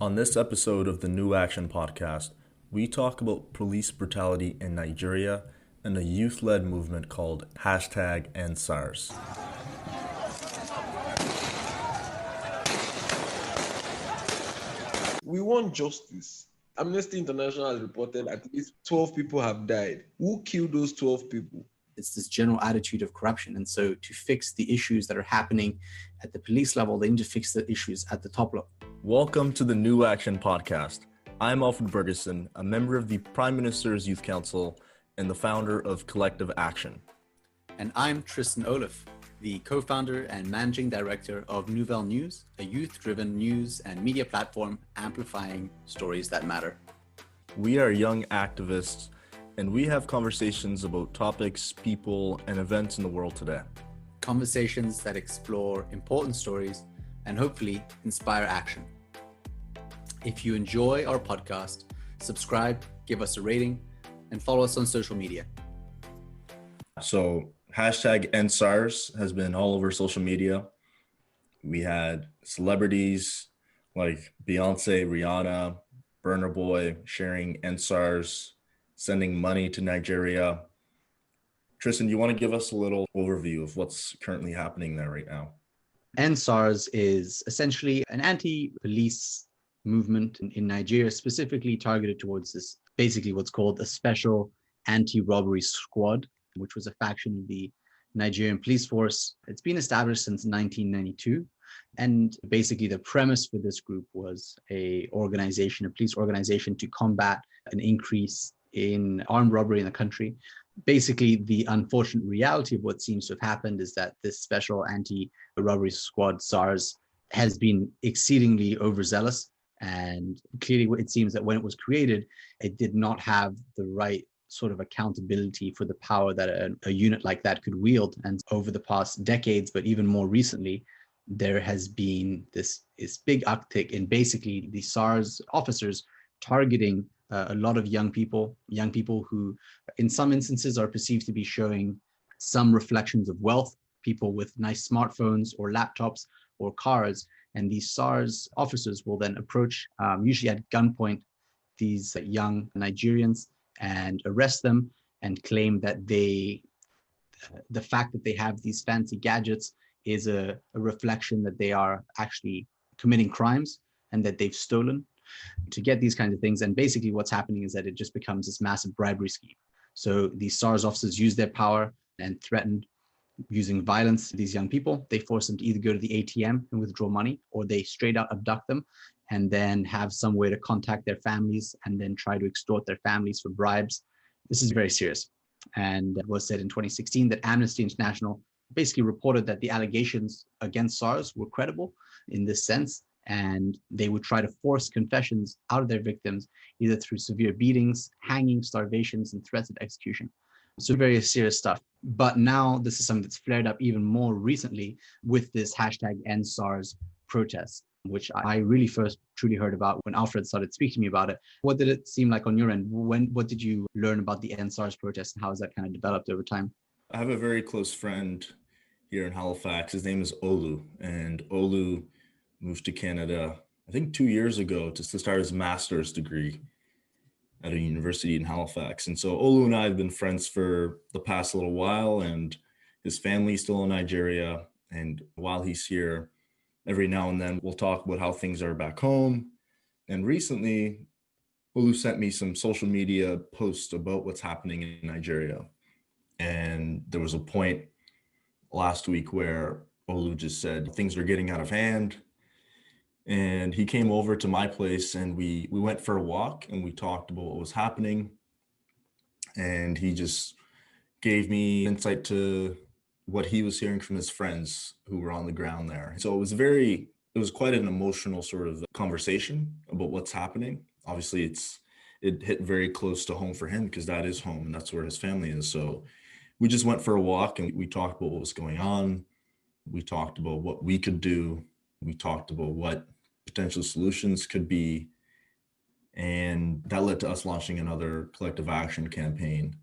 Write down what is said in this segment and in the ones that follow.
On this episode of the New Action podcast, we talk about police brutality in Nigeria and a youth-led movement called #EndSARS. We want justice. Amnesty International has reported at least 12 people have died. Who killed those 12 people? It's this general attitude of corruption. And so to fix the issues that are happening at the police level, they need to fix the issues at the top level. Welcome to the New Action podcast. I'm Alfred Bergeson, a member of the Prime Minister's Youth Council and the founder of Collective Action. And I'm Tristan Olaf, the co-founder and managing director of Nouvelle News, a youth-driven news and media platform amplifying stories that matter. We are young activists, and we have conversations about topics, people, and events in the world today. Conversations that explore important stories and hopefully inspire action. If you enjoy our podcast, subscribe, give us a rating, and follow us on social media. So #EndSARS has been all over social media. We had celebrities like Beyonce, Rihanna, Burna Boy sharing EndSARS, sending money to Nigeria. Tristan, you want to give us a little overview of what's currently happening there right now? ENDSARS is essentially an anti-police movement in Nigeria, specifically targeted towards this, basically what's called a special anti-robbery squad, which was a faction of the Nigerian police force. It's been established since 1992. And basically the premise for this group was a police organization to combat an increase in armed robbery in the country. Basically, the unfortunate reality of what seems to have happened is that this special anti-robbery squad, SARS, has been exceedingly overzealous. And clearly it seems that when it was created, it did not have the right sort of accountability for the power that a unit like that could wield. And over the past decades, but even more recently, there has been this big uptick in basically the SARS officers targeting a lot of young people who in some instances are perceived to be showing some reflections of wealth, people with nice smartphones or laptops or cars. And these SARS officers will then approach, usually at gunpoint, these young Nigerians and arrest them and claim that the fact that they have these fancy gadgets is a reflection that they are actually committing crimes and that they've stolen to get these kinds of things. And basically what's happening is that it just becomes this massive bribery scheme. So these SARS officers use their power and threaten using violence these young people. They force them to either go to the ATM and withdraw money, or they straight out abduct them and then have some way to contact their families and then try to extort their families for bribes. This is very serious. And it was said in 2016 that Amnesty International basically reported that the allegations against SARS were credible in this sense, and they would try to force confessions out of their victims, either through severe beatings, hanging, starvations, and threats of execution. So very serious stuff. But now this is something that's flared up even more recently with this #EndSARS protest, which I really first truly heard about when Alfred started speaking to me about it. What did it seem like on your end? What did you learn about the EndSARS protest, and how has that kind of developed over time? I have a very close friend here in Halifax. His name is Olu, and Olu moved to Canada, I think 2 years ago, just to start his master's degree at a university in Halifax. And so Olu and I have been friends for the past little while, and his family's still in Nigeria. And while he's here, every now and then we'll talk about how things are back home. And recently, Olu sent me some social media posts about what's happening in Nigeria. And there was a point last week where Olu just said things are getting out of hand. And he came over to my place and we went for a walk and we talked about what was happening. And he just gave me insight to what he was hearing from his friends who were on the ground there. So it was quite an emotional sort of conversation about what's happening. Obviously it hit very close to home for him because that is home and that's where his family is. So we just went for a walk and we talked about what was going on. We talked about what we could do. We talked about what potential solutions could be. And that led to us launching another collective action campaign,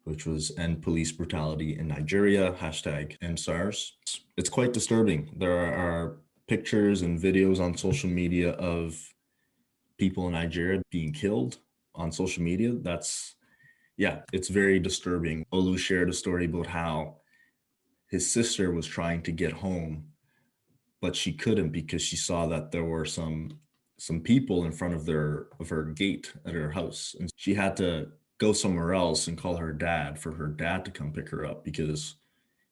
which was End Police Brutality in Nigeria, #EndSARS. It's quite disturbing. There are pictures and videos on social media of people in Nigeria being killed on social media. It's very disturbing. Olu shared a story about how his sister was trying to get home, but she couldn't because she saw that there were some people in front of her gate at her house, and she had to go somewhere else and call her dad for her dad to come pick her up because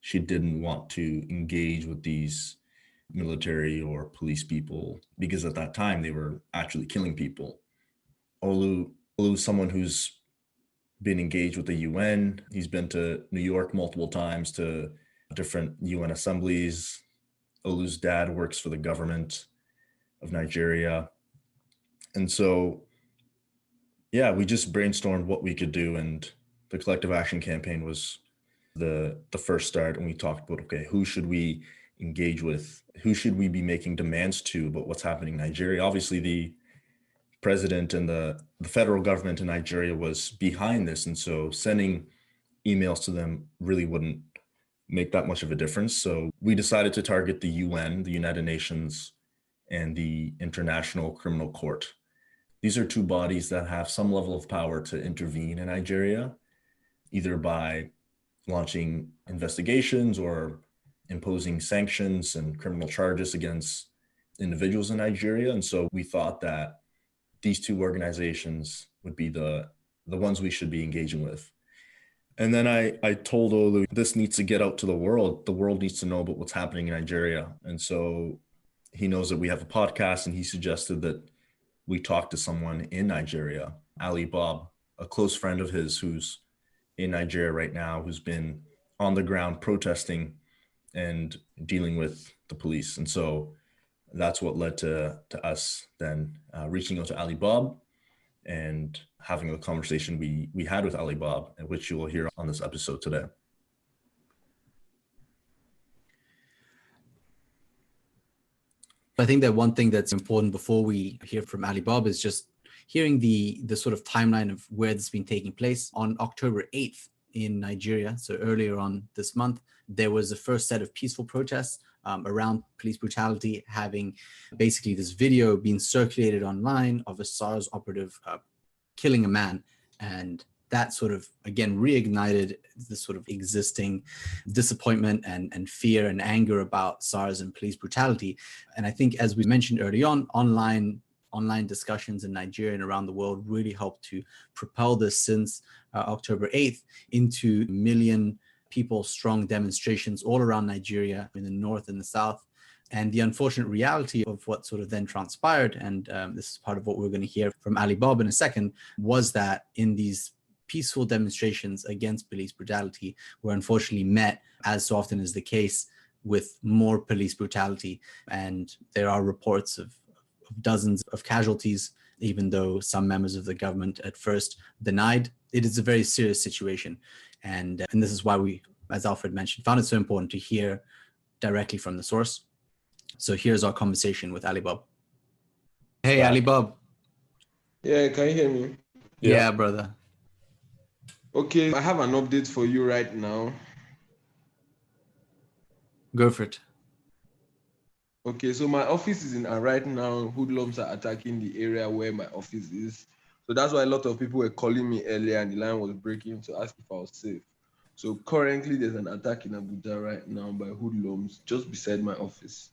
she didn't want to engage with these military or police people, because at that time they were actually killing people. Olu is someone who's been engaged with the UN. He's been to New York multiple times to different UN assemblies. Olu's dad works for the government of Nigeria. And so, yeah, we just brainstormed what we could do. And the collective action campaign was the first start. And we talked about, okay, who should we engage with? Who should we be making demands to about what's happening in Nigeria? Obviously, the president and the federal government in Nigeria was behind this. And so sending emails to them really wouldn't make that much of a difference. So we decided to target the UN, the United Nations, and the International Criminal Court. These are two bodies that have some level of power to intervene in Nigeria, either by launching investigations or imposing sanctions and criminal charges against individuals in Nigeria. And so we thought that these two organizations would be the ones we should be engaging with. And then I told Olu, this needs to get out to the world. The world needs to know about what's happening in Nigeria. And so he knows that we have a podcast, and he suggested that we talk to someone in Nigeria, Ali Bob, a close friend of his who's in Nigeria right now, who's been on the ground protesting and dealing with the police. And so that's what led to us then reaching out to Ali Bob and having a conversation we had with Ali Bob, which you will hear on this episode today. I think that one thing that's important before we hear from Ali Bob is just hearing the sort of timeline of where this has been taking place. On October 8th in Nigeria, so earlier on this month, there was the first set of peaceful protests around police brutality, having basically this video being circulated online of a SARS operative killing a man. And that sort of, again, reignited this sort of existing disappointment and fear and anger about SARS and police brutality. And I think, as we mentioned early on, online discussions in Nigeria and around the world really helped to propel this since October 8th into million people strong demonstrations all around Nigeria, in the north and the south. And the unfortunate reality of what sort of then transpired, and this is part of what we're going to hear from Ali Bob in a second, was that in these peaceful demonstrations against police brutality were unfortunately met, as so often is the case, with more police brutality. And there are reports of dozens of casualties, even though some members of the government at first denied. It is a very serious situation. And this is why we, as Alfred mentioned, found it so important to hear directly from the source. So here's our conversation with Ali Bob. Hey, Ali Bob. Yeah, can you hear me? Yeah, brother. Okay, I have an update for you right now. Go for it. Okay, so my office is in, and right now hoodlums are attacking the area where my office is. So that's why a lot of people were calling me earlier and the line was breaking to ask if I was safe. So currently there's an attack in Abuja right now by hoodlums just beside my office.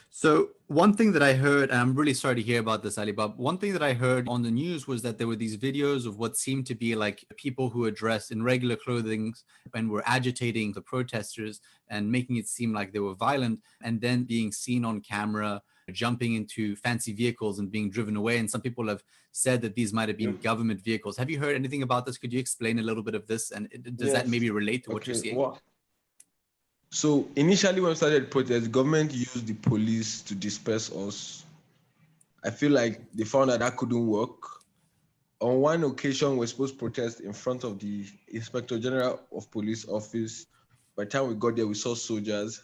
So one thing that I heard, and I'm really sorry to hear about this, Ali Bob, one thing that I heard on the news was that there were these videos of what seemed to be like people who were dressed in regular clothing and were agitating the protesters and making it seem like they were violent, and then being seen on camera jumping into fancy vehicles and being driven away. And some people have said that these might have been government vehicles. Have you heard anything about this? Could you explain a little bit of this? And does that maybe relate to what you're seeing? Well, so initially when we started the protest, the government used the police to disperse us. I feel like they found that couldn't work. On one occasion, we're supposed to protest in front of the Inspector General of Police office. By the time we got there, we saw soldiers.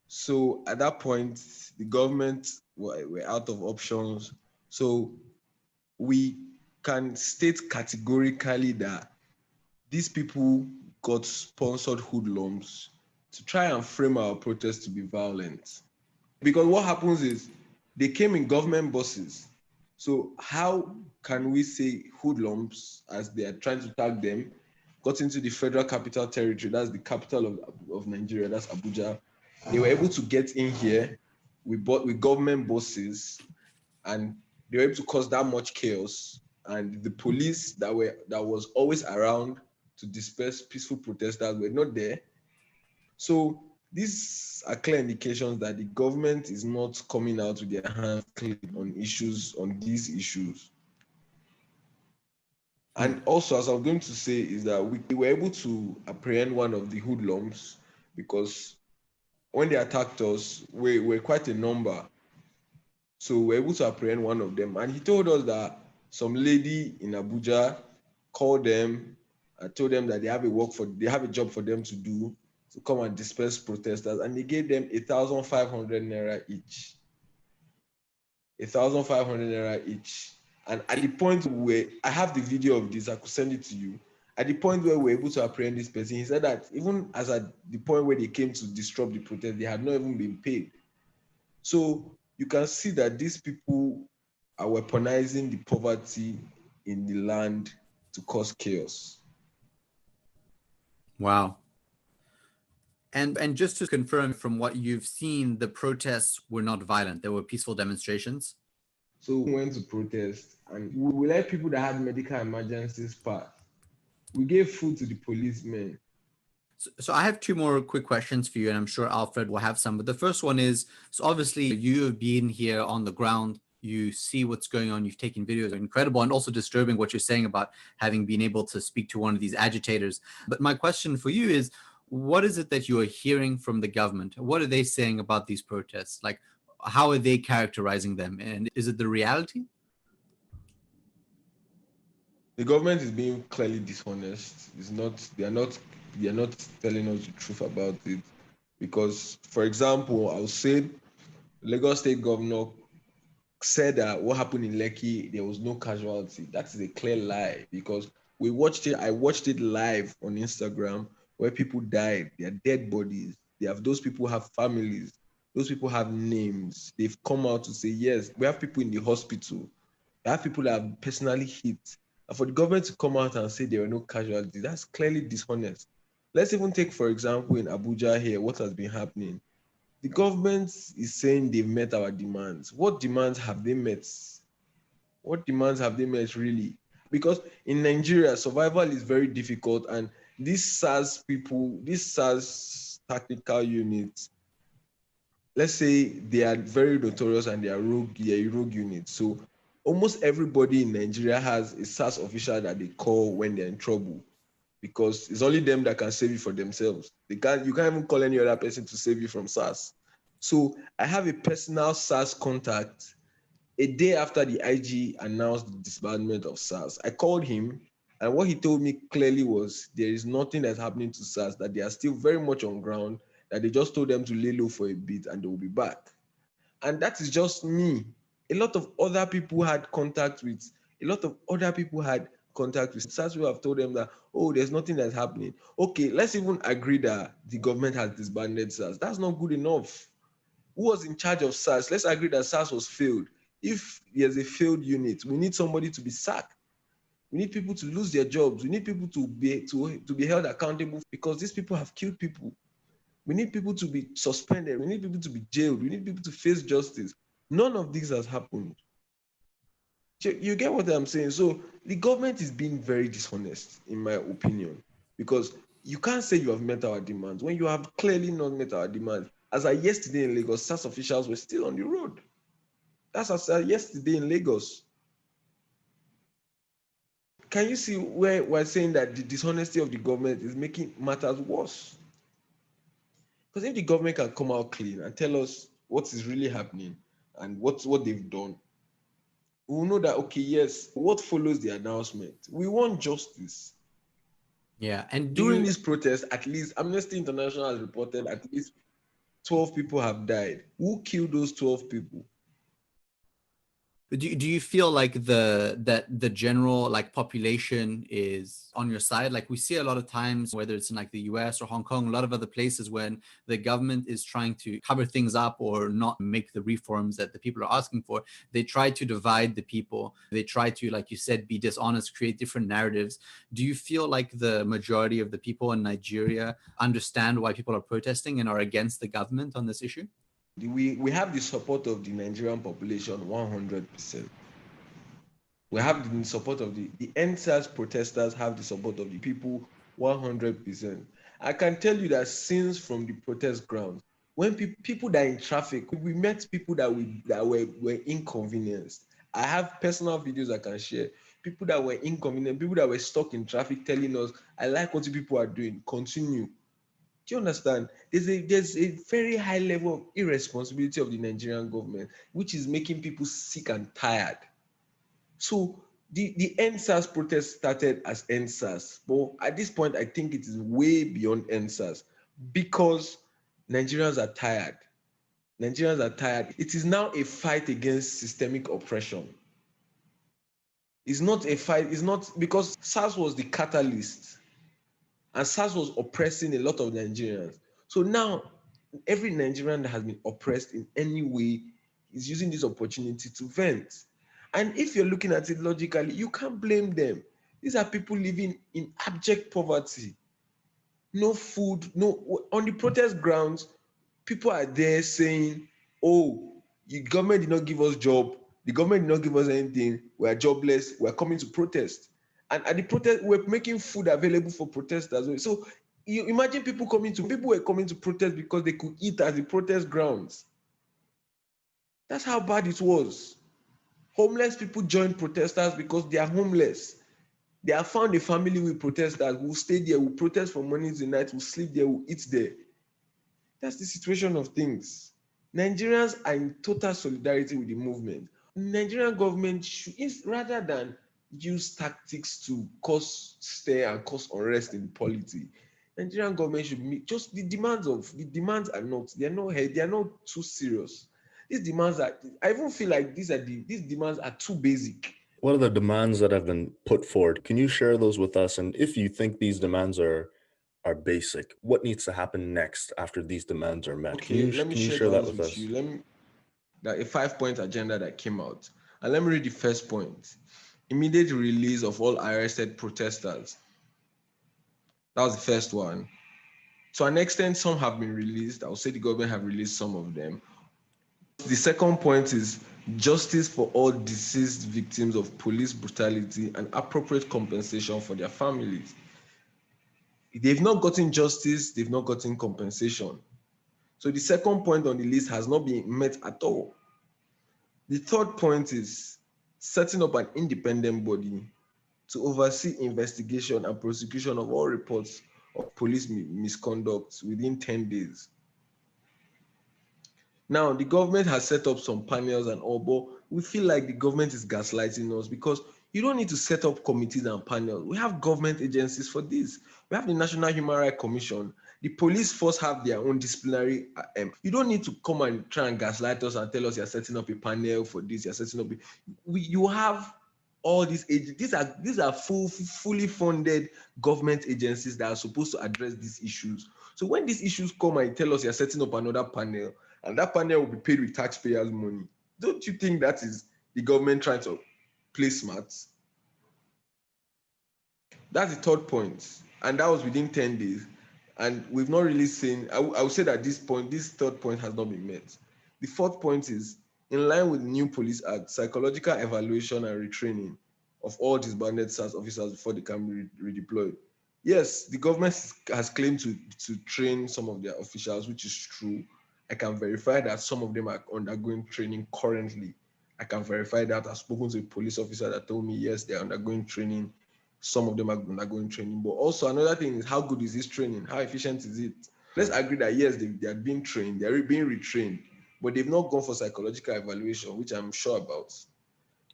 So at that point, the government were out of options. So we can state categorically that these people got sponsored hoodlums to try and frame our protest to be violent. Because what happens is they came in government buses. So how can we say hoodlums, as they are trying to tag them, got into the Federal Capital Territory, that's the capital of Nigeria, that's Abuja. They were able to get in here with government bosses, and they were able to cause that much chaos. And the police that was always around to disperse peaceful protesters were not there. So these are clear indications that the government is not coming out with their hands clean on these issues. And also, as I'm going to say, is that we were able to apprehend one of the hoodlums, because when they attacked us, we were quite a number. So we were able to apprehend one of them. And he told us that some lady in Abuja called them and told them that they have a job for them to do, to come and disperse protesters. And they gave them 1,500 naira each. 1,500 naira each. And at the point where I have the video of this, I could send it to you. At the point where we were able to apprehend this person, he said that even as at the point where they came to disrupt the protest, they had not even been paid. So you can see that these people are weaponizing the poverty in the land to cause chaos. Wow. And just to confirm, from what you've seen, the protests were not violent. They were peaceful demonstrations. So we went to protest, and we let people that had medical emergencies pass. We gave food to the policemen. So I have two more quick questions for you, and I'm sure Alfred will have some. But the first one is, so obviously you have been here on the ground, you see what's going on, you've taken videos, incredible, and also disturbing what you're saying about having been able to speak to one of these agitators. But my question for you is, what is it that you are hearing from the government? What are they saying about these protests? Like, how are they characterizing them? And is it the reality? The government is being clearly dishonest. They are not telling us the truth about it. Because, for example, I'll say Lagos State Governor said that what happened in Lekki, there was no casualty. That is a clear lie, because I watched it live on Instagram, where people died. They are dead bodies. Those people have families. Those people have names. They've come out to say, yes, we have people in the hospital. We have people that are personally hit. And for the government to come out and say there were no casualties, that's clearly dishonest. Let's even take, for example, in Abuja here, what has been happening. The government is saying they've met our demands. What demands have they met? What demands have they met, really? Because in Nigeria, survival is very difficult, and these SARS people, these SARS tactical units, let's say they are very notorious and they are rogue units. So almost everybody in Nigeria has a SARS official that they call when they're in trouble, because it's only them that can save you for themselves. You can't even call any other person to save you from SARS. So I have a personal SARS contact. A day after the IG announced the disbandment of SARS, I called him, and what he told me clearly was there is nothing that's happening to SARS, that they are still very much on ground, that they just told them to lay low for a bit and they will be back. And that is just me. A lot of other people had contact with SARS who have told them that, oh, there's nothing that's happening. Okay, let's even agree that the government has disbanded SARS. That's not good enough. Who was in charge of SARS? Let's agree that SARS was failed. If there's a failed unit, we need somebody to be sacked. We need people to lose their jobs. We need people to be held accountable, because these people have killed people. We need people to be suspended. We need people to be jailed. We need people to face justice. None of this has happened. You get what I'm saying? So the government is being very dishonest, in my opinion, because you can't say you have met our demands when you have clearly not met our demands. As of yesterday in Lagos, SARS officials were still on the road. That's as of yesterday in Lagos. Can you see where we're saying that the dishonesty of the government is making matters worse? Because if the government can come out clean and tell us what is really happening and what they've done, we will know that, okay, yes, what follows the announcement? We want justice. Yeah, and during this protest, at least Amnesty International has reported at least 12 people have died. Who killed those 12 people? Do you feel like the general like population is on your side? Like we see a lot of times, whether it's in like the US or Hong Kong, a lot of other places, when the government is trying to cover things up or not make the reforms that the people are asking for, they try to divide the people. They try to, like you said, be dishonest, create different narratives. Do you feel like the majority of the people in Nigeria understand why people are protesting and are against the government on this issue? We have the support of the Nigerian population 100%. We have the support of the ENDSARS protesters have the support of the people 100%. I can tell you that since from the protest grounds, when people that are in traffic, we met people that were inconvenienced. I have personal videos I can share. People that were inconvenient, people that were stuck in traffic telling us, I like what you people are doing, continue. Do you understand? There's a very high level of irresponsibility of the Nigerian government, which is making people sick and tired. So the ENDSARS protest started as ENDSARS, but at this point, I think it is way beyond ENDSARS because Nigerians are tired. Nigerians are tired. It is now a fight against systemic oppression. It's not a fight, it's not because SARS was the catalyst and SARS was oppressing a lot of Nigerians. So now every Nigerian that has been oppressed in any way is using this opportunity to vent. And if you're looking at it logically, you can't blame them. These are people living in abject poverty. No food, no, on the protest grounds, people are there saying, oh, the government did not give us job, the government did not give us anything, we are jobless, we are coming to protest. And at the protest, we're making food available for protesters. So you imagine people were coming to protest because they could eat at the protest grounds. That's how bad it was. Homeless people joined protesters because they are homeless. They have found a family with protesters who stay there, will protest from morning to night, will sleep there, will eat there. That's the situation of things. Nigerians are in total solidarity with the movement. Nigerian government should, rather than use tactics to cause stir and cause unrest in polity, Nigerian government should meet just the demands are not too serious. These demands are, I even feel like these demands are too basic. What are the demands that have been put forward? Can you share those with us? And if you think these demands are basic, what needs to happen next after these demands are met? Okay, let me can you share share that those with with us? you. That a 5-point agenda that came out. And let me read the first point. Immediate release of all arrested protesters. That was the first one. To an extent, some have been released. I would say the government have released some of them. The second point is justice for all deceased victims of police brutality and appropriate compensation for their families. They've not gotten justice, they've not gotten compensation. So the second point on the list has not been met at all. The third point is setting up an independent body to oversee investigation and prosecution of all reports of police misconduct within 10 days. Now, the government has set up some panels and all, but we feel like the government is gaslighting us because you don't need to set up committees and panels. We have government agencies for this. We have the National Human Rights Commission. The police force have their own disciplinary. You don't need to come and try and gaslight us and tell us you're setting up a panel for this. You're setting up. You have all these agencies. These are fully funded government agencies that are supposed to address these issues. So when these issues come and tell us you're setting up another panel, and that panel will be paid with taxpayers' money, don't you think that is the government trying to play smart? That's the third point, and that was within 10 days. And we've not really seen, I would say that this third point has not been met. The fourth point is, in line with the new police act, psychological evaluation and retraining of all disbanded SARS officers before they can be redeployed. Yes, the government has claimed to train some of their officials, which is true. I can verify that some of them are undergoing training currently. I can verify that. I've spoken to a police officer that told me, yes, they're undergoing training. Some of them are undergoing training. But also another thing is, how good is this training? How efficient is it? Let's agree that, yes, they are being trained. They're being retrained. But they've not gone for psychological evaluation, which I'm sure about.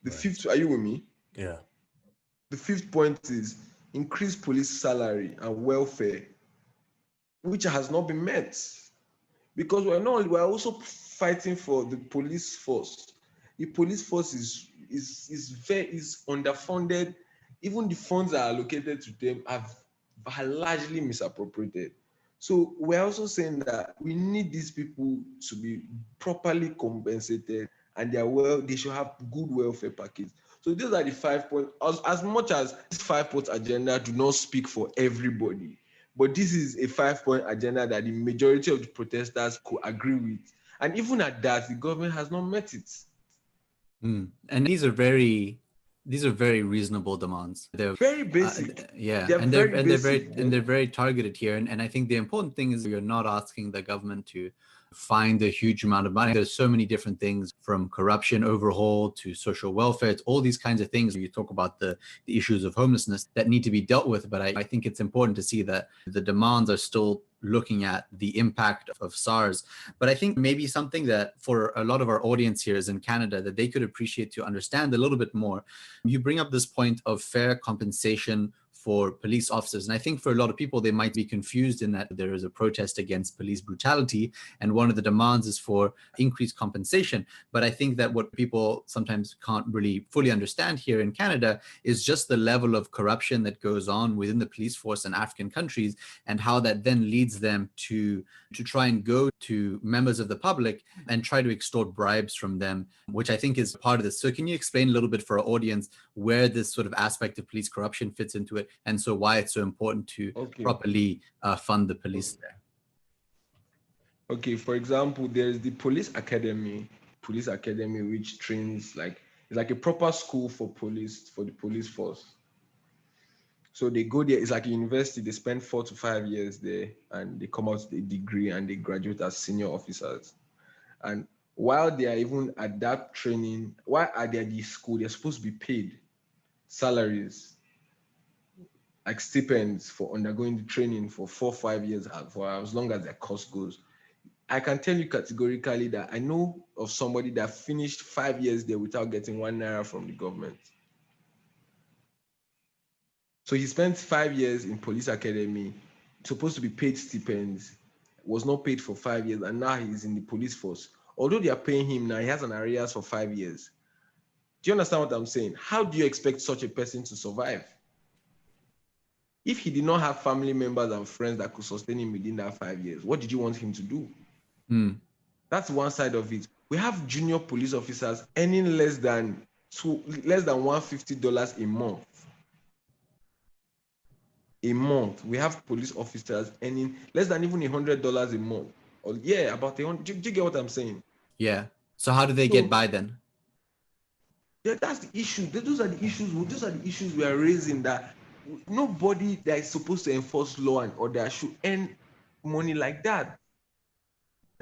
The fifth, are you with me? Yeah. The fifth point is increase police salary and welfare, which has not been met. Because we're also fighting for the police force. the police force is underfunded. Even the funds that are allocated to them are largely misappropriated. So we're also saying that we need these people to be properly compensated, and they should have good welfare package. So these are the 5 points. As much as this 5 point agenda do not speak for everybody, but this is a 5 point agenda that the majority of the protesters could agree with. And even at that, the government has not met it. And these are very reasonable demands. They're very basic. They're very targeted here. And I think the important thing is you're not asking the government to find a huge amount of money. There's so many different things, from corruption overhaul to social welfare, to all these kinds of things. You talk about the issues of homelessness that need to be dealt with. But I think it's important to see that the demands are still looking at the impact of SARS. But I think maybe something that for a lot of our audience here is in Canada that they could appreciate to understand a little bit more. You bring up this point of fair compensation for police officers. And I think for a lot of people, they might be confused in that there is a protest against police brutality, and one of the demands is for increased compensation. But I think that what people sometimes can't really fully understand here in Canada is just the level of corruption that goes on within the police force in African countries, and how that then leads them to try and go to members of the public and try to extort bribes from them, which I think is part of this. So can you explain a little bit for our audience where this sort of aspect of police corruption fits into it, and so why it's so important to properly fund the police there? Okay, for example, there's the police academy, which trains it's like a proper school for the police force. So they go there, it's like a university, they spend 4 to 5 years there, and they come out with a degree and they graduate as senior officers. And while they are even at that training, while are they at the school, they're supposed to be paid salaries, like stipends for undergoing the training for 4 or 5 years, for as long as their course goes. I can tell you categorically that I know of somebody that finished 5 years there without getting 1 naira from the government. So he spent 5 years in police academy, supposed to be paid stipends, was not paid for 5 years, and now he's in the police force. Although they are paying him now, he has an arrears for 5 years. Do you understand what I'm saying? How do you expect such a person to survive? If he did not have family members and friends that could sustain him within that 5 years, what did you want him to do? That's one side of it. We have junior police officers earning less than $150 a month. A month. We have police officers earning less than even $100 a month. Or about 100. Do you get what I'm saying? Yeah. So how do they get by then? Yeah, that's the issue. Those are the issues we are raising, that nobody that is supposed to enforce law and order should earn money like that.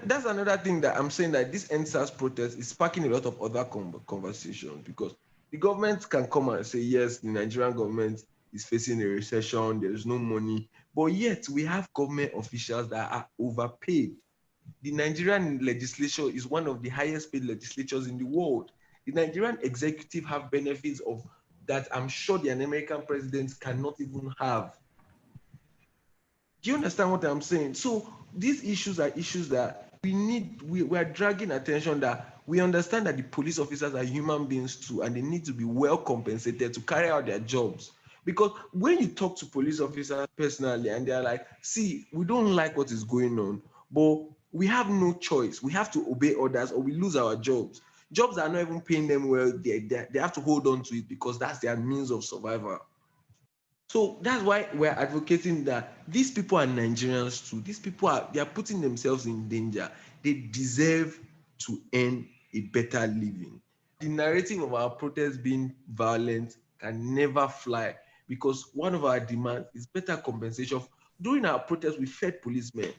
That's another thing that I'm saying, that this ENDSARS protest is sparking a lot of other conversations, because the government can come and say, yes, the Nigerian government is facing a recession, there is no money, but yet we have government officials that are overpaid. The Nigerian legislature is one of the highest paid legislatures in the world. The Nigerian executive have benefits of that I'm sure the American presidents cannot even have. Do you understand what I'm saying? So these issues are issues that we are dragging attention, that we understand that the police officers are human beings too, and they need to be well compensated to carry out their jobs. Because when you talk to police officers personally and they're like, see, we don't like what is going on, but we have no choice. We have to obey orders or we lose our jobs. Jobs are not even paying them well. They have to hold on to it because that's their means of survival. So that's why we're advocating that these people are Nigerians too. These people they are putting themselves in danger. They deserve to earn a better living. The narrative of our protests being violent can never fly, because one of our demands is better compensation. During our protests, we fed policemen.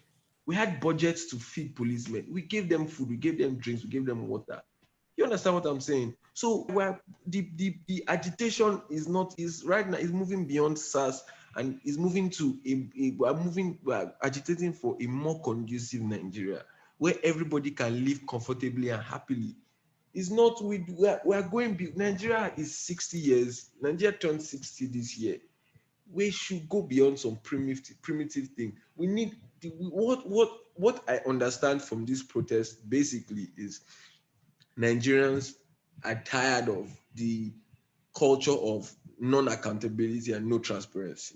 We had budgets to feed policemen. We gave them food, we gave them drinks, we gave them water. You understand what I'm saying? So the agitation is right now moving beyond SARS, and is moving to we're agitating for a more conducive Nigeria where everybody can live comfortably and happily. It's not we are going big. Nigeria is 60 years. Nigeria turned 60 this year. We should go beyond some primitive thing. We need what I understand from this protest basically is Nigerians are tired of the culture of non-accountability and no transparency.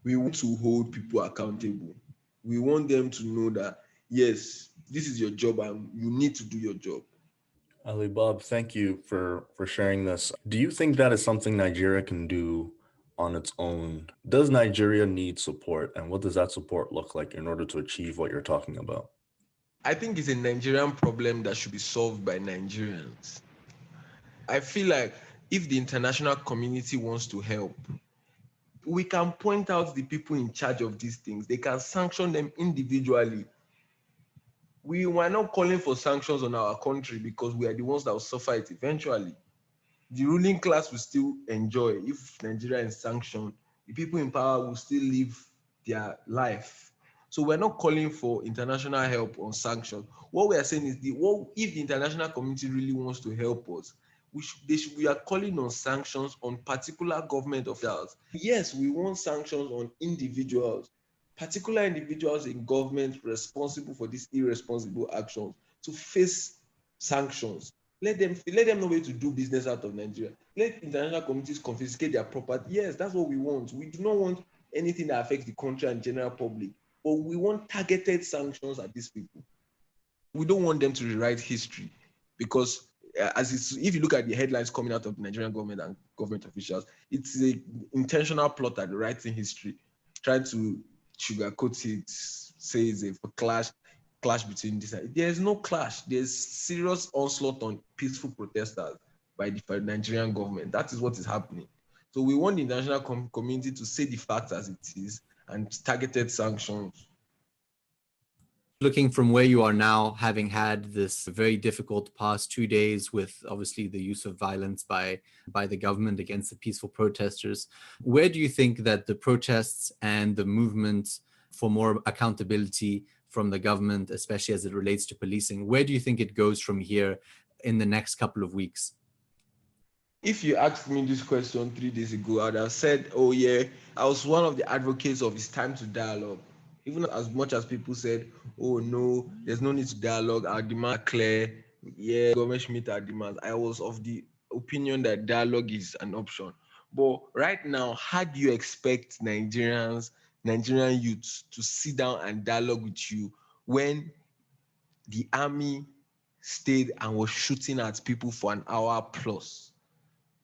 We want to hold people accountable. We want them to know that, yes, this is your job and you need to do your job. Ali Bob, thank you for sharing this. Do you think that is something Nigeria can do on its own? Does Nigeria need support, and what does that support look like in order to achieve what you're talking about? I think it's a Nigerian problem that should be solved by Nigerians. I feel like if the international community wants to help, we can point out the people in charge of these things. They can sanction them individually. We were not calling for sanctions on our country because we are the ones that will suffer it eventually. The ruling class will still enjoy if Nigeria is sanctioned. The people in power will still live their life. So we're not calling for international help on sanctions. What we are saying is if the international community really wants to help us, we are calling on sanctions on particular government officials. Yes, we want sanctions on individuals, particular individuals in government responsible for these irresponsible actions to face sanctions. Let them know where to do business out of Nigeria. Let international communities confiscate their property. Yes, that's what we want. We do not want anything that affects the country and general public, but we want targeted sanctions at these people. We don't want them to rewrite history because if you look at the headlines coming out of the Nigerian government and government officials, it's an intentional plot at writing history, trying to sugarcoat it, say it's a clash between this. There's no clash. There's serious onslaught on peaceful protesters by the Nigerian government. That is what is happening. So we want the international community to say the facts as it is and targeted sanctions. Looking from where you are now, having had this very difficult past 2 days with obviously the use of violence by the government against the peaceful protesters, where do you think that the protests and the movement for more accountability from the government, especially as it relates to policing, where do you think it goes from here in the next couple of weeks? If you asked me this question 3 days ago, I'd have said, oh yeah, I was one of the advocates of it's time to dialogue. Even as much as people said, oh no, there's no need to dialogue, our demands are clear, yeah, government should meet our demands. I was of the opinion that dialogue is an option. But right now, how do you expect Nigerian youths to sit down and dialogue with you when the army stayed and was shooting at people for an hour plus?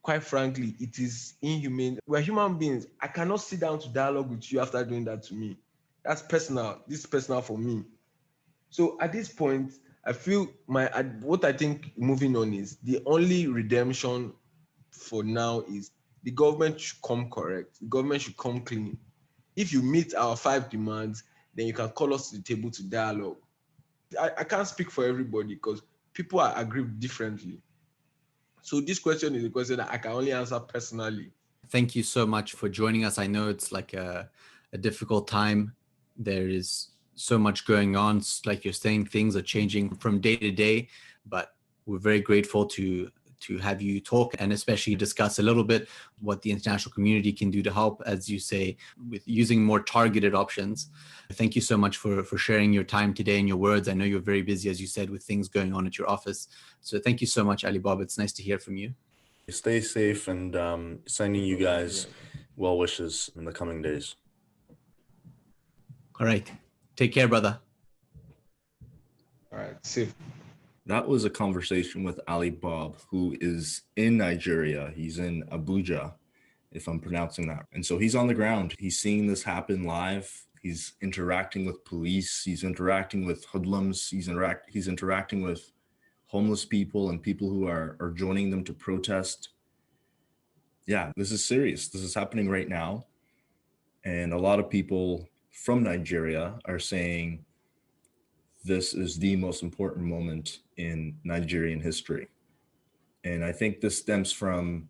Quite frankly, it is inhumane. We're human beings. I cannot sit down to dialogue with you after doing that to me. That's personal. This is personal for me. So at this point, I feel what I think moving on is the only redemption for now is the government should come correct. The government should come clean. If you meet our 5 demands, then you can call us to the table to dialogue. I can't speak for everybody because people are agreed differently. So this question is a question that I can only answer personally. Thank you so much for joining us. I know it's like a difficult time. There is so much going on. Like you're saying, things are changing from day to day, but we're very grateful to have you talk and especially discuss a little bit what the international community can do to help, as you say, with using more targeted options. Thank you so much for sharing your time today and your words. I know you're very busy, as you said, with things going on at your office. So thank you so much, Ali Bob. It's nice to hear from you. Stay safe, and sending you guys well wishes in the coming days. All right. Take care, brother. All right, safe. That was a conversation with Ali Bob, who is in Nigeria. He's in Abuja, if I'm pronouncing that. And so he's on the ground. He's seeing this happen live. He's interacting with police. He's interacting with hoodlums. He's interacting with homeless people and people who are joining them to protest. Yeah, this is serious. This is happening right now. And a lot of people from Nigeria are saying this is the most important moment in Nigerian history. And I think this stems from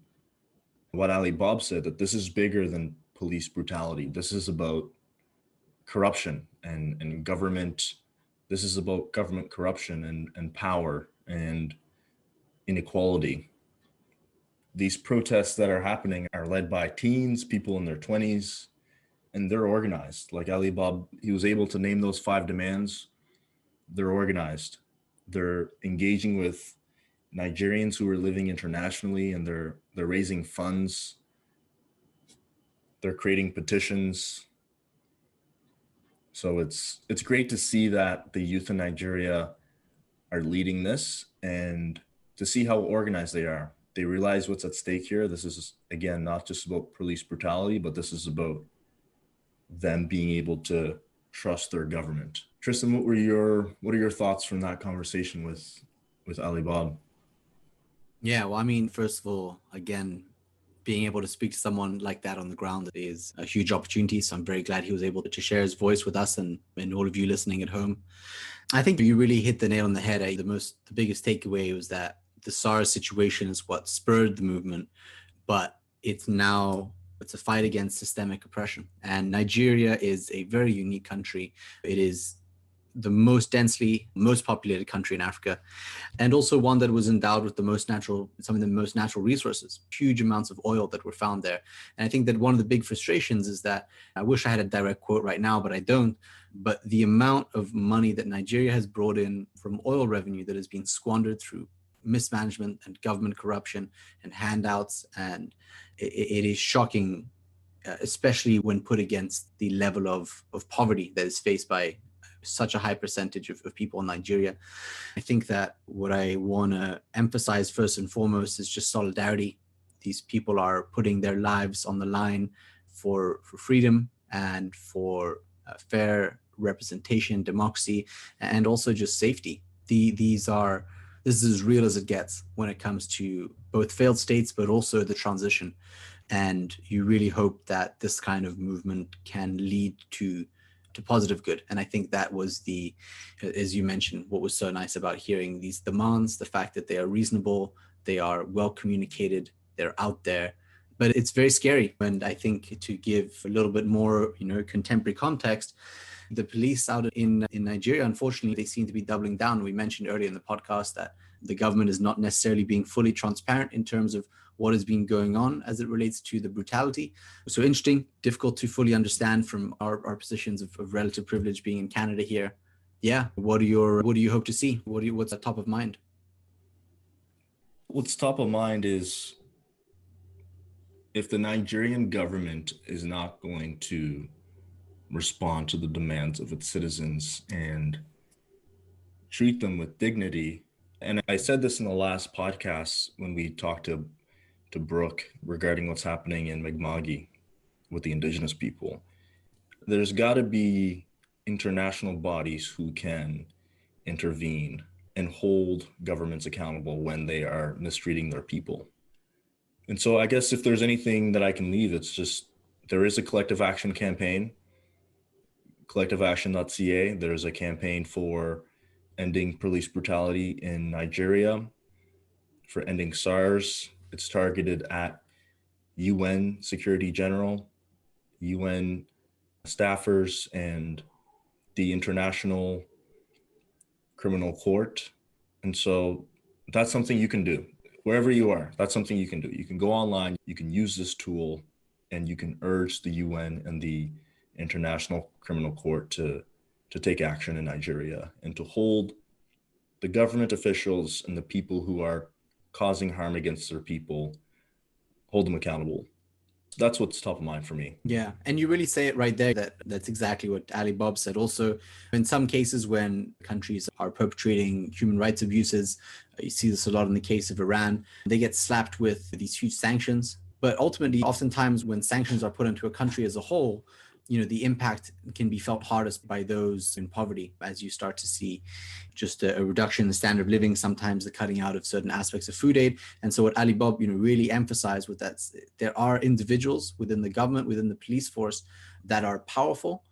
what Ali Bob said, that this is bigger than police brutality. This is about corruption and government. This is about government corruption and power and inequality. These protests that are happening are led by teens, people in their 20s, and they're organized. Like Ali Bob, he was able to name those 5 demands. They're organized. They're engaging with Nigerians who are living internationally, and they're raising funds. They're creating petitions. So it's great to see that the youth in Nigeria are leading this, and to see how organized they are. They realize what's at stake here. This is, again, not just about police brutality, but this is about them being able to trust their government. Tristan, what are your thoughts from that conversation with Ali Bob? Yeah, well, I mean, first of all, again, being able to speak to someone like that on the ground is a huge opportunity. So I'm very glad he was able to share his voice with us and all of you listening at home. I think you really hit the nail on the head. The biggest takeaway was that the SARS situation is what spurred the movement, but it's a fight against systemic oppression. And Nigeria is a very unique country. It is the most populated country in Africa, and also one that was endowed with some of the most natural resources, huge amounts of oil that were found there. And I think that one of the big frustrations is that, I wish I had a direct quote right now, but I don't, but the amount of money that Nigeria has brought in from oil revenue that has been squandered through mismanagement and government corruption and handouts, and it is shocking, especially when put against the level of poverty that is faced by such a high percentage of people in Nigeria. I think that what I want to emphasize first and foremost is just solidarity. These people are putting their lives on the line for freedom and for fair representation, democracy, and also just safety. This is as real as it gets when it comes to both failed states, but also the transition. And you really hope that this kind of movement can lead to positive good. And I think that was as you mentioned, what was so nice about hearing these demands, the fact that they are reasonable, they are well communicated, they're out there. But it's very scary. And I think, to give a little bit more, contemporary context, the police out in Nigeria, unfortunately, they seem to be doubling down. We mentioned earlier in the podcast that the government is not necessarily being fully transparent in terms of what has been going on as it relates to the brutality. So interesting, difficult to fully understand from our positions of relative privilege being in Canada here. Yeah, what do you hope to see? What's at top of mind? What's top of mind is, if the Nigerian government is not going to respond to the demands of its citizens and treat them with dignity. And I said this in the last podcast when we talked to Brooke regarding what's happening in Mi'kmaq with the indigenous people. There's got to be international bodies who can intervene and hold governments accountable when they are mistreating their people. And so I guess if there's anything that I can leave, it's just, there is a collective action campaign, collectiveaction.ca. There's a campaign for ending police brutality in Nigeria, for ending SARS. It's targeted at UN Security General, UN staffers, and the International Criminal Court. And so that's something you can do. Wherever you are, that's something you can do. You can go online, you can use this tool, and you can urge the UN and the International Criminal Court to take action in Nigeria and to hold the government officials and the people who are causing harm against their people, hold them accountable. That's what's top of mind for me. Yeah, and you really say it right there. That's exactly what Ali Bob said. Also, in some cases when countries are perpetrating human rights abuses, you see this a lot in the case of Iran, they get slapped with these huge sanctions. But ultimately, oftentimes when sanctions are put into a country as a whole, the impact can be felt hardest by those in poverty, as you start to see just a reduction in the standard of living, sometimes the cutting out of certain aspects of food aid. And so what Ali Bob, really emphasized with that, there are individuals within the government, within the police force, that are powerful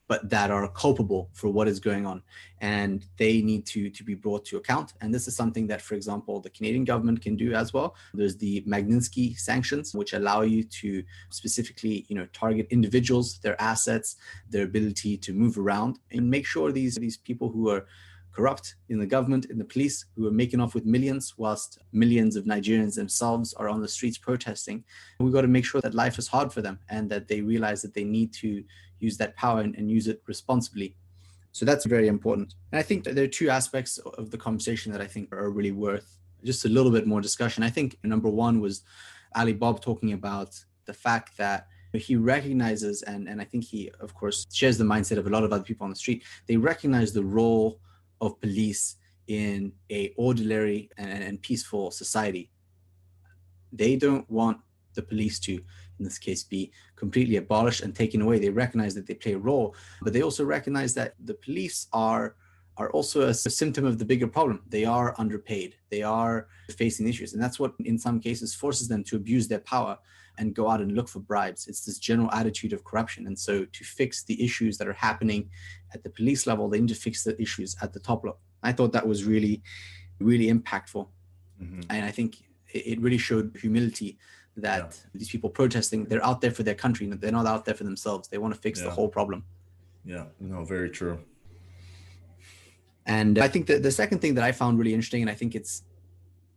but that are culpable for what is going on, and they need to be brought to account. And this is something that, for example, the Canadian government can do as well. There's the Magnitsky sanctions, which allow you to specifically, target individuals, their assets, their ability to move around, and make sure these people who are corrupt in the government, in the police, who are making off with millions, whilst millions of Nigerians themselves are on the streets protesting. We've got to make sure that life is hard for them and that they realize that they need to use that power and use it responsibly. So that's very important. And I think that there are two aspects of the conversation that I think are really worth just a little bit more discussion. I think number one was Ali Bob talking about the fact that he recognizes, and I think he, of course, shares the mindset of a lot of other people on the street. They recognize the role of police in a orderly and peaceful society. They don't want the police to, in this case, be completely abolished and taken away. They recognize that they play a role, but they also recognize that the police are also a symptom of the bigger problem. They are underpaid. They are facing issues. And that's what, in some cases, forces them to abuse their power and go out and look for bribes. It's this general attitude of corruption. And so to fix the issues that are happening at the police level, they need to fix the issues at the top level. I thought that was really, really impactful. Mm-hmm. And I think it really showed humility that these people protesting, they're out there for their country. They're not out there for themselves. They want to fix the whole problem. Yeah, no, very true. And I think that the second thing that I found really interesting, and I think it's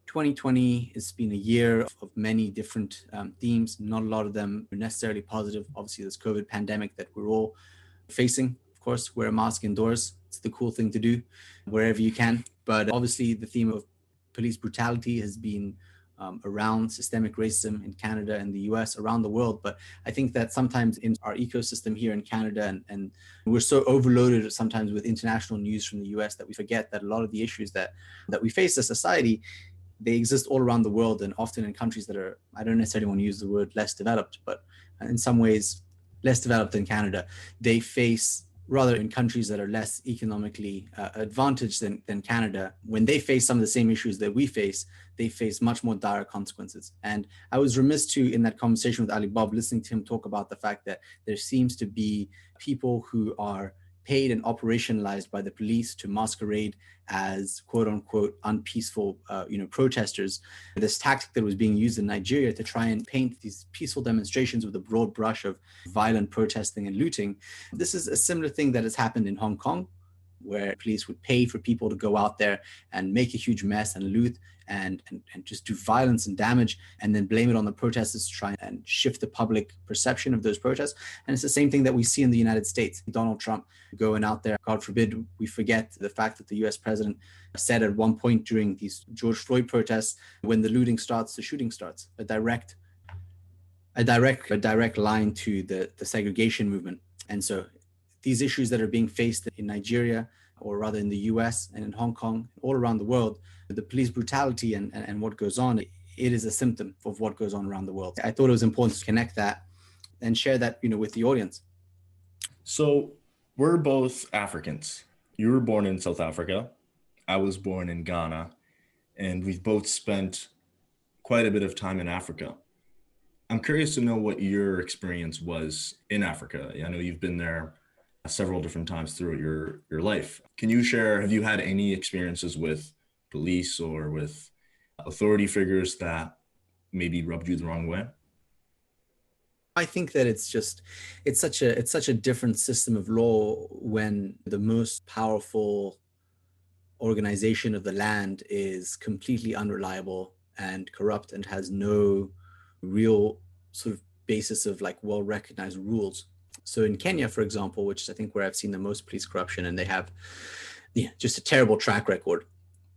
2020 has been a year of many different themes. Not a lot of them are necessarily positive. Obviously, this COVID pandemic that we're all facing. Of course, wear a mask indoors. It's the cool thing to do wherever you can. But obviously, the theme of police brutality has been around systemic racism in Canada and the US, around the world. But I think that sometimes in our ecosystem here in Canada, and we're so overloaded sometimes with international news from the US that we forget that a lot of the issues that we face as society, they exist all around the world, and often in countries that are, I don't necessarily want to use the word less developed, but in some ways less developed than Canada. They face, rather in countries that are less economically advantaged than Canada, when they face some of the same issues that we face, they face much more dire consequences. And I was remiss to, in that conversation with Ali Bob, listening to him talk about the fact that there seems to be people who are paid and operationalized by the police to masquerade as quote unquote unpeaceful protesters. This tactic that was being used in Nigeria to try and paint these peaceful demonstrations with a broad brush of violent protesting and looting. This is a similar thing that has happened in Hong Kong, where police would pay for people to go out there and make a huge mess and loot and just do violence and damage, and then blame it on the protesters to try and shift the public perception of those protests. And it's the same thing that we see in the United States. Donald Trump going out there, God forbid we forget the fact that the US president said at one point during these George Floyd protests, when the looting starts, the shooting starts. A direct line to the segregation movement. And so these issues that are being faced in Nigeria, or rather in the US and in Hong Kong, all around the world, the police brutality and what goes on, it is a symptom of what goes on around the world. I thought it was important to connect that and share that, with the audience. So we're both Africans. You were born in South Africa. I was born in Ghana, and we've both spent quite a bit of time in Africa. I'm curious to know what your experience was in Africa. I know you've been there several different times throughout your life. Can you share, have you had any experiences with police or with authority figures that maybe rubbed you the wrong way? I think that it's such a different system of law when the most powerful organization of the land is completely unreliable and corrupt and has no real sort of basis of well-recognized rules. So in Kenya, for example, which is I think where I've seen the most police corruption, and they have just a terrible track record,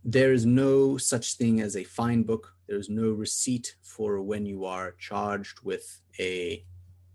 there is no such thing as a fine book. There is no receipt for when you are charged with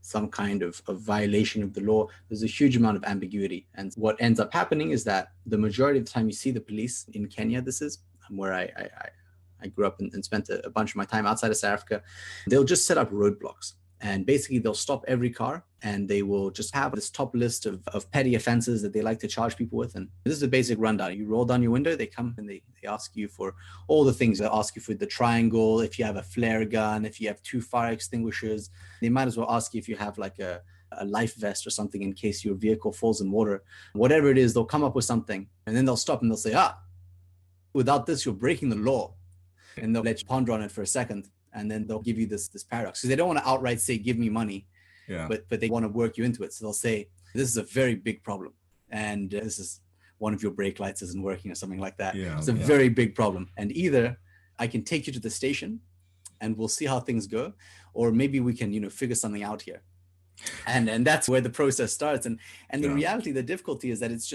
some kind of violation of the law. There's a huge amount of ambiguity. And what ends up happening is that the majority of the time you see the police in Kenya, this is where I grew up and spent a bunch of my time outside of South Africa, they'll just set up roadblocks. And basically they'll stop every car and they will just have this top list of petty offenses that they like to charge people with. And this is a basic rundown. You roll down your window, they come and they ask you for all the things. They'll ask you for the triangle, if you have a flare gun, if you have 2 fire extinguishers. They might as well ask you if you have like a life vest or something in case your vehicle falls in water. Whatever it is, they'll come up with something and then they'll stop and they'll say, without this, you're breaking the law. And they'll let you ponder on it for a second. And then they'll give you this paradox, because they don't want to outright say, give me money, but they want to work you into it. So they'll say, this is a very big problem. And this is one of your brake lights isn't working or something like that. It's a very big problem. And either I can take you to the station and we'll see how things go, or maybe we can, figure something out here. And that's where the process starts. And the Yeah. reality, the difficulty is that it's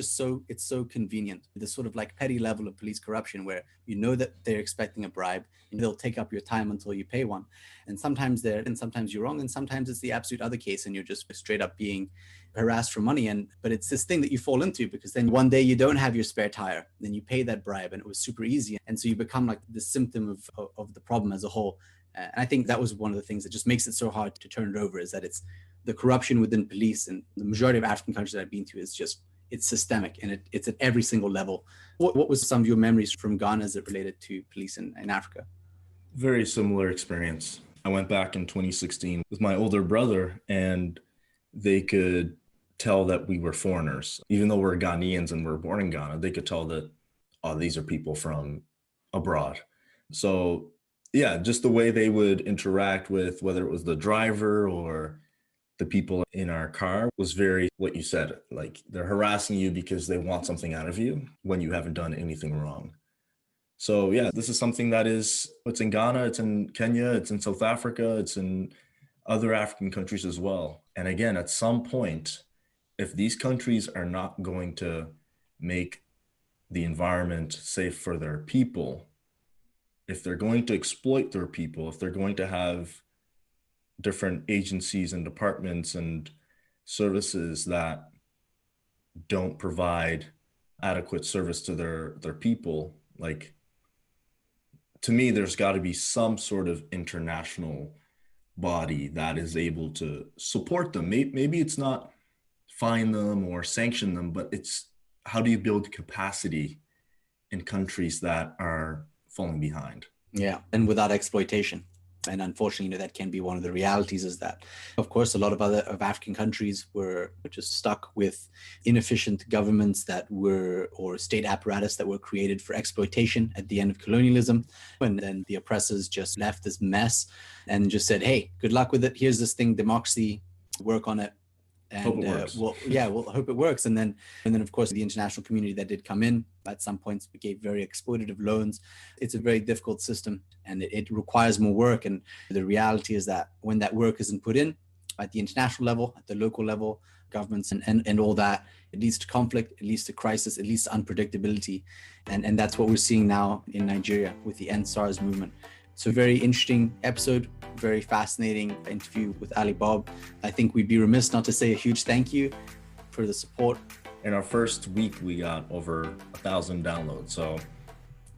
so convenient. This sort of like petty level of police corruption where you know that they're expecting a bribe and they'll take up your time until you pay one. And sometimes you're wrong, and sometimes it's the absolute other case and you're just straight up being harassed for money. But it's this thing that you fall into, because then one day you don't have your spare tire, then you pay that bribe and it was super easy. And so you become like the symptom of the problem as a whole. And I think that was one of the things that just makes it so hard to turn it over, is that it's the corruption within police. And the majority of African countries that I've been to is just, it's systemic, and it's at every single level. What was some of your memories from Ghana as it related to police in Africa? Very similar experience. I went back in 2016 with my older brother, and they could tell that we were foreigners. Even though we're Ghanaians and we're born in Ghana, they could tell that, oh, these are people from abroad. So yeah, just the way they would interact with, whether it was the driver or the people in our car, was very what you said. Like, they're harassing you because they want something out of you when you haven't done anything wrong. So yeah, this is something that it's in Ghana, it's in Kenya, it's in South Africa, it's in other African countries as well. And again, at some point, if these countries are not going to make the environment safe for their people, if they're going to exploit their people, if they're going to have different agencies and departments and services that don't provide adequate service to their people, like, to me, there's got to be some sort of international body that is able to support them. Maybe it's not fine them or sanction them, but it's, how do you build capacity in countries that are falling behind? Yeah, and without exploitation. And unfortunately, that can be one of the realities, is that, of course, a lot of African countries were just stuck with inefficient governments or state apparatus that were created for exploitation at the end of colonialism. And then the oppressors just left this mess and just said, hey, good luck with it. Here's this thing, democracy, work on it. And hope it works. We'll hope it works. And then, of course, the international community that did come in at some points gave very exploitative loans. It's a very difficult system, and it requires more work. And the reality is that when that work isn't put in at the international level, at the local level, governments and all that, it leads to conflict, it leads to crisis, it leads to unpredictability. And that's what we're seeing now in Nigeria with the ENDSARS movement. So very interesting episode, very fascinating interview with Ali Bob. I think we'd be remiss not to say a huge thank you for the support. In our first week, we got over 1,000 downloads. So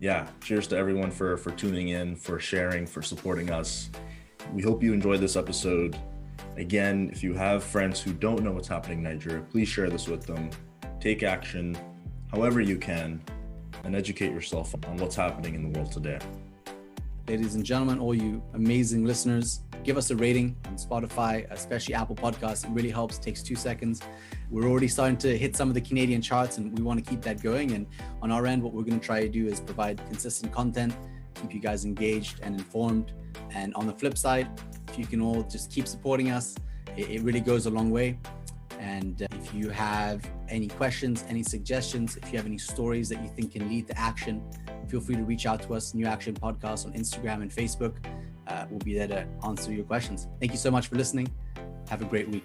yeah, cheers to everyone for tuning in, for sharing, for supporting us. We hope you enjoyed this episode. Again, if you have friends who don't know what's happening in Nigeria, please share this with them. Take action however you can, and educate yourself on what's happening in the world today. Ladies and gentlemen, all you amazing listeners, give us a rating on Spotify, especially Apple Podcasts. It really helps. It takes 2 seconds. We're already starting to hit some of the Canadian charts, and we want to keep that going. And on our end, what we're going to try to do is provide consistent content, keep you guys engaged and informed. And on the flip side, if you can all just keep supporting us, it really goes a long way. And if you have any questions, any suggestions, if you have any stories that you think can lead to action, feel free to reach out to us, New Action Podcast on Instagram and Facebook. We'll be there to answer your questions. Thank you so much for listening. Have a great week.